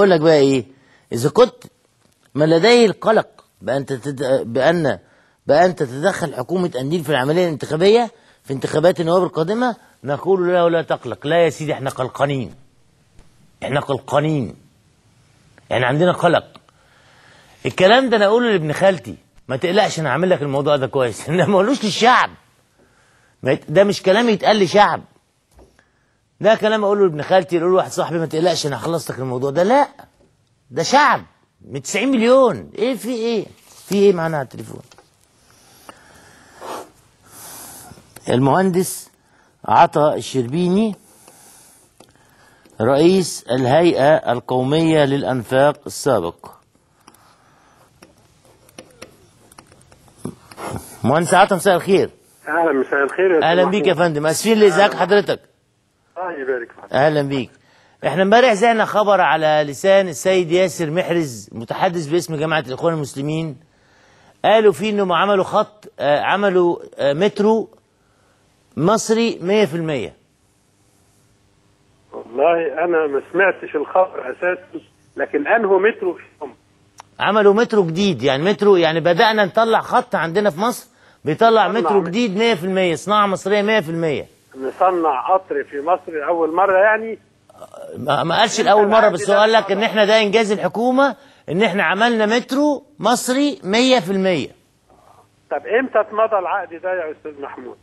اقول لك بقى ايه، اذا كنت ما لديه القلق بأن تتدخل حكومة قنديل في العملية الانتخابية في انتخابات النواب القادمة، نقول له لا تقلق. لا يا سيدي، احنا قلقانين، احنا قلقانين، يعني عندنا قلق. الكلام ده انا اقوله لابن خالتي، ما تقلقش انا هعمل لك الموضوع ده كويس. انا ما اقولوش للشعب، ده مش كلام يتقال لشعب، ده كلام اقوله لابن خالتي، اقول له واحد صاحبي ما تقلقش انا هخلص لك الموضوع ده. لا، ده شعب من 90 مليون. ايه في ايه معانا على التليفون؟ المهندس عطا الشربيني رئيس الهيئة القومية للأنفاق السابق. مهندس عطا، مساء الخير. اهلا، مساء الخير يا اهلا بيك يا فندم، اسفين لازعاج حضرتك. يبارك فيك. اهلا بيك. احنا امبارح زعنا خبر على لسان السيد ياسر محرز متحدث باسم جماعة الإخوان المسلمين، قالوا فيه انهم عملوا عملوا مترو مصري 100%. والله انا ما سمعتش الخبر اساسا، لكن انهوا مترو فيهم؟ عملوا مترو جديد، يعني مترو، يعني بدأنا نطلع خط عندنا في مصر بيطلع مترو جديد 100%، صناعة مصرية 100%. نصنع قطر في مصر اول مرة يعني؟ ما قالش الاول مرة، بس هو قال لك ان احنا ده انجاز الحكومة، ان احنا عملنا مترو مصري 100%. طب امتى اتمضى العقد ده يا استاذ محمود؟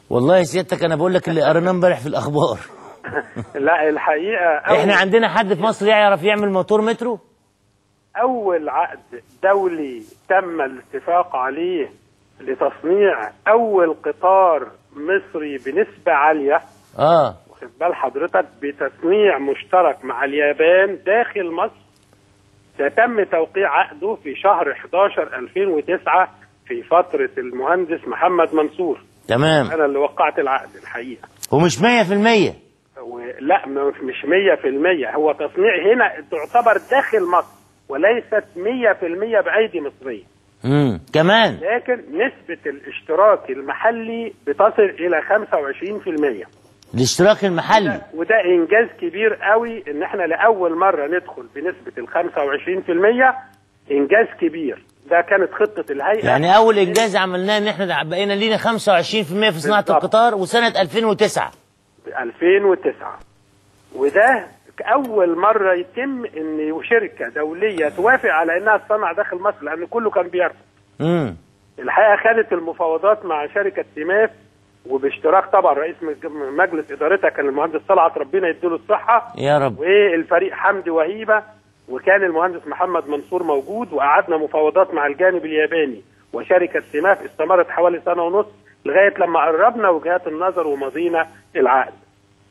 والله يا سيادتك انا بقول لك اللي قريناه امبارح في الاخبار. لا الحقيقة احنا عندنا حد في مصر يعرف يعمل موتور مترو؟ اول عقد دولي تم الاتفاق عليه لتصنيع اول قطار مصري بنسبة عالية، واخد بال حضرتك، بتصنيع مشترك مع اليابان داخل مصر، تم توقيع عقده في شهر 11/2009 في فترة المهندس محمد منصور. تمام. أنا اللي وقعت العقد الحقيقة. ومش 100%؟ لا، مش 100%، هو تصنيع هنا تعتبر داخل مصر وليست 100% بأيدي مصرية. كمان. لكن نسبة الاشتراك المحلي بتصل إلى 25%. الاشتراك المحلي، وده إنجاز كبير قوي، إن إحنا لأول مرة ندخل بنسبة 25%. إنجاز كبير، ده كانت خطة الهيئة. يعني أول إنجاز عملناه إن إحنا بقينا لينا 25% في صناعة القطار، وسنة 2009. 2009، وده أول مرة يتم إن شركة دولية توافق على إنها تصنع داخل مصر، لأن كله كان بيرفض. الحقيقة خدت المفاوضات مع شركة سيماف، وباشتراك طبعا رئيس مجلس إدارتها كان المهندس طلعت، ربنا يديله الصحة يا رب، والفريق حمدي وهيبة، وكان المهندس محمد منصور موجود، وقعدنا مفاوضات مع الجانب الياباني وشركة سيماف استمرت حوالي سنة ونص، لغاية لما قربنا وجهات النظر ومضينا العقد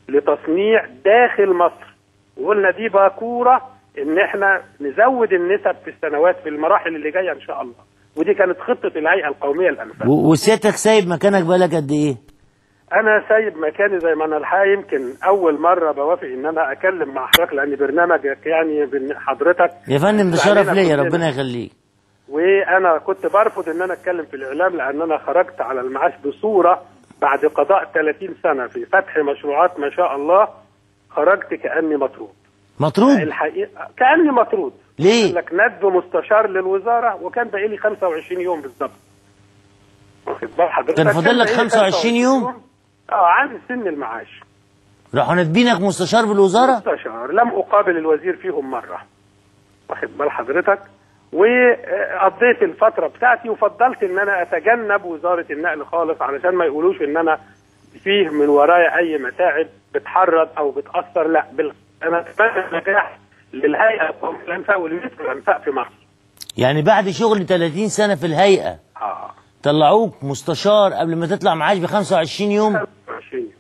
لتصنيع داخل مصر. وقلنا دي باكورة ان احنا نزود النسب في السنوات في المراحل اللي جاية ان شاء الله، ودي كانت خطة الهيئة القومية للأنفاق. وسيادتك سايب مكانك بقالك قد ايه؟ انا سايب مكاني زي ما انا الحقيقة يمكن اول مرة بوافق ان انا اكلم مع حضرتك، لان برنامجك يعني حضرتك يا فندم ده شرف ليا، ربنا يخليك. وانا كنت برفض ان انا اتكلم في الاعلام، لان انا خرجت على المعاش بصورة بعد قضاء 30 سنة في فتح مشروعات ما شاء الله، خرجت كأني مطرود. الحقيقة كأني مطرود. ليه؟ قال لك ندب مستشار للوزارة، وكان باقي لي 25 يوم بالظبط. واخد بال حضرتك؟ كان فاضل لك 25 يوم؟ عند سن المعاش. راحوا ندبينك مستشار بالوزارة؟ مستشار، لم أقابل الوزير فيهم مرة. واخد بال حضرتك؟ وقضيت الفترة بتاعتي، وفضلت ان انا اتجنب وزارة النقل خالص، علشان ما يقولوش ان انا فيه من ورايا اي متاعب بتحرض او بتأثر. لا، انا اتمنى نجاح للهيئة القومية للأنفاق والمترو الأنفاق في مصر. يعني بعد شغل 30 سنة في الهيئة طلعوك مستشار قبل ما تطلع معاش ب 25 يوم؟ 25 يوم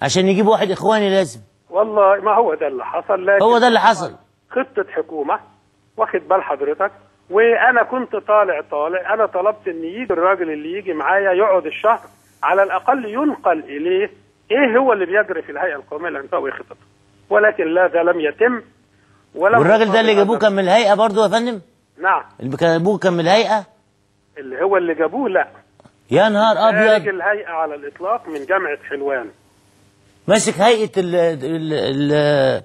عشان يجيبوا واحد اخواني لازم. والله ما هو ده اللي حصل. هو ده اللي حصل. خطة حكومة، واخد بال حضرتك؟ وانا كنت طالع انا طلبت ان يجي الراجل اللي يجي معايا يقعد الشهر على الاقل، ينقل اليه ايه هو اللي بيجري في الهيئة القومية للأنفاق وخططها، ولكن لا، ده لم يتم. والراجل ده اللي جابوه كان من الهيئة برضه يا فندم؟ نعم. اللي جابوه كان من الهيئة؟ اللي هو اللي جابوه لا. يا نهار ابيض. خارج الهيئة على الاطلاق، من جامعة حلوان. ماسك هيئه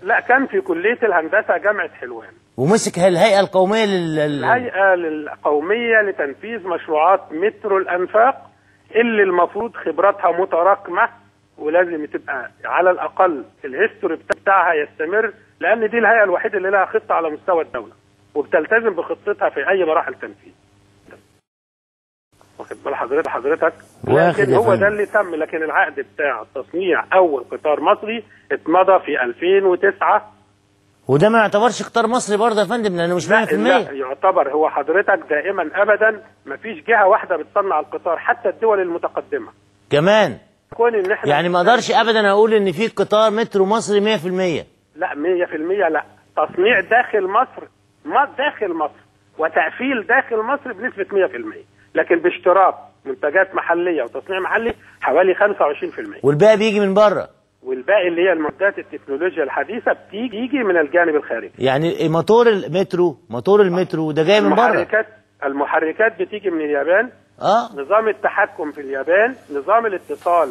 لا، كان في كليه الهندسه جامعه حلوان. ومسك الهيئه القوميه الهيئه القوميه لتنفيذ مشروعات مترو الانفاق، اللي المفروض خبراتها متراكمه ولازم تبقى على الاقل الهيستوري بتاعها يستمر، لان دي الهيئه الوحيده اللي لها خطه على مستوى الدوله وبتلتزم بخطتها في اي مراحل تنفيذ. واخد بال حضرتك؟ لكن هو ده اللي تم، لكن العقد بتاع تصنيع اول قطار مصري اتمضى في 2009. وده ما يعتبرش قطار مصري برضه يا فندم، لانه مش 100%. لا يعتبر. هو حضرتك دائما ابدا ما فيش جهه واحده بتصنع القطار، حتى الدول المتقدمه كمان. كون ان احنا يعني ما اقدرش ابدا اقول ان في قطار مترو مصري 100%. لا 100% لا. تصنيع داخل مصر، داخل مصر وتقفيل داخل مصر بنسبه 100%، لكن باشتراك منتجات محليه وتصنيع محلي حوالي 25%. والباقي بيجي من بره. والباقي اللي هي المعدات التكنولوجيا الحديثه بتيجي من الجانب الخارجي. يعني موتور المترو ده جاي من بره. المحركات بتيجي من اليابان. نظام التحكم في اليابان، نظام الاتصال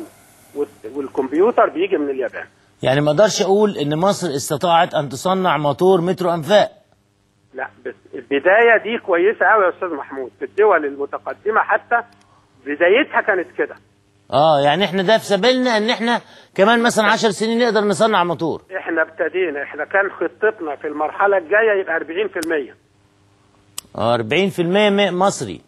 والكمبيوتر بيجي من اليابان. يعني ما اقدرش اقول ان مصر استطاعت ان تصنع موتور مترو انفاق. لا، بس البدايه دي كويسه قوي يا استاذ محمود. في الدول المتقدمه حتى بدايتها كانت كده. يعني احنا ده في سبيلنا ان احنا كمان مثلا 10 سنين نقدر نصنع موتور. احنا ابتدينا، احنا كان خطتنا في المرحله الجايه يبقى 40%. 40% مصري.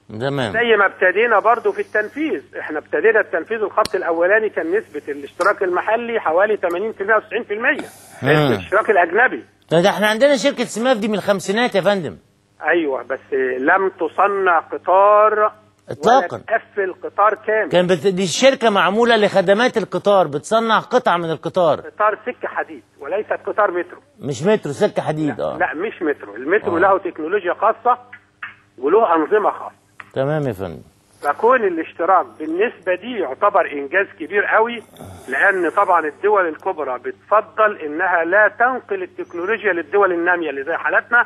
تمام. زي ما ابتدينا برضو في التنفيذ، احنا ابتدينا التنفيذ الخط الاولاني كان نسبه الاشتراك المحلي حوالي 80% و 90%. الاشتراك الاجنبي. ده احنا عندنا شركه سماف دي من الخمسينات يا فندم. ايوه، بس لم تصنع قطار اطلاقا. ولا تقفل قطار كامل. دي الشركه معموله لخدمات القطار، بتصنع قطع من القطار. قطار سكه حديد وليست قطار مترو. مش مترو، سكه حديد. لا مش مترو. المترو له تكنولوجيا خاصه وله انظمه خاصه. تمام يا فندم. فكون الاشتراك بالنسبه دي يعتبر انجاز كبير قوي، لان طبعا الدول الكبرى بتفضل انها لا تنقل التكنولوجيا للدول الناميه اللي زي حالتنا،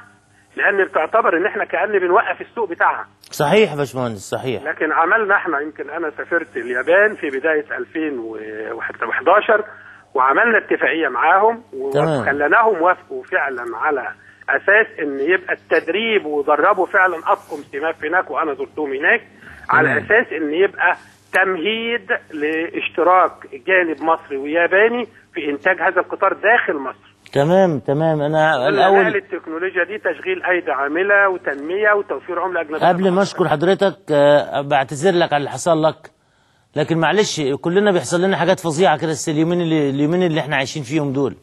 لان بتعتبر ان احنا كأن بنوقف السوق بتاعها. صحيح يا باشمهندس، صحيح. لكن عملنا احنا، يمكن انا سافرت اليابان في بدايه 2011 وعملنا اتفاقيه معاهم وخليناهم وافقوا فعلا على اساس ان يبقى التدريب ودربوا فعلا اطقم سماف هناك، وانا زرتهم هناك. على اساس ان يبقى تمهيد لاشتراك جانب مصري وياباني في انتاج هذا القطار داخل مصر. تمام. انا الاول التكنولوجيا دي تشغيل ايدي عامله وتنميه وتوفير عمله اجنبيه. قبل ما اشكر حضرتك بعتذر لك على اللي حصل لك، لكن معلش كلنا بيحصل لنا حاجات فظيعه كده اليومين اللي احنا عايشين فيهم دول.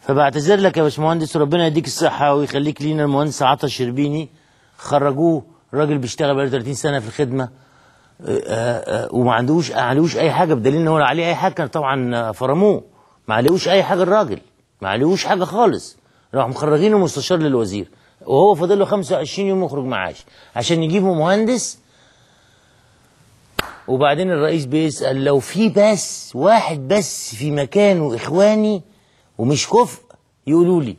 فبعتذر لك يا باشمهندس، وربنا يديك الصحه ويخليك لينا. المهندس عطا الشربيني خرجوه، راجل بيشتغل بقاله 30 سنه في الخدمه، وما عليهوش اي حاجه، بدليل ان هو عليه اي حاجه كان طبعا فرموه. ما عليهوش اي حاجه الراجل، ما عليهوش حاجه خالص. راحوا مخرجينه مستشار للوزير، وهو فاضل له 25 يوم يخرج معاش عشان يجيبوا مهندس. وبعدين الرئيس بيسأل لو في بس واحد بس في مكانه إخواني ومش كفء يقولوا لي.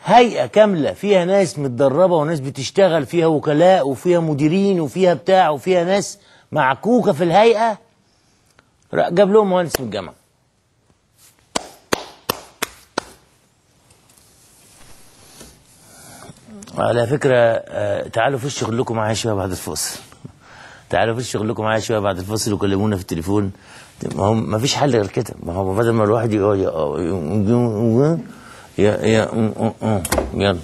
هيئة كاملة فيها ناس متدربة وناس بتشتغل، فيها وكلاء وفيها مديرين وفيها بتاع وفيها ناس معكوكة في الهيئة، جاب لهم مهندس من الجامعة. على فكرة تعالوا في شغلكم معايا شوية بعد الفاصل. وكلمونا في التليفون. ما فيش حل غير كده. ما هو بدل ما الواحد يلا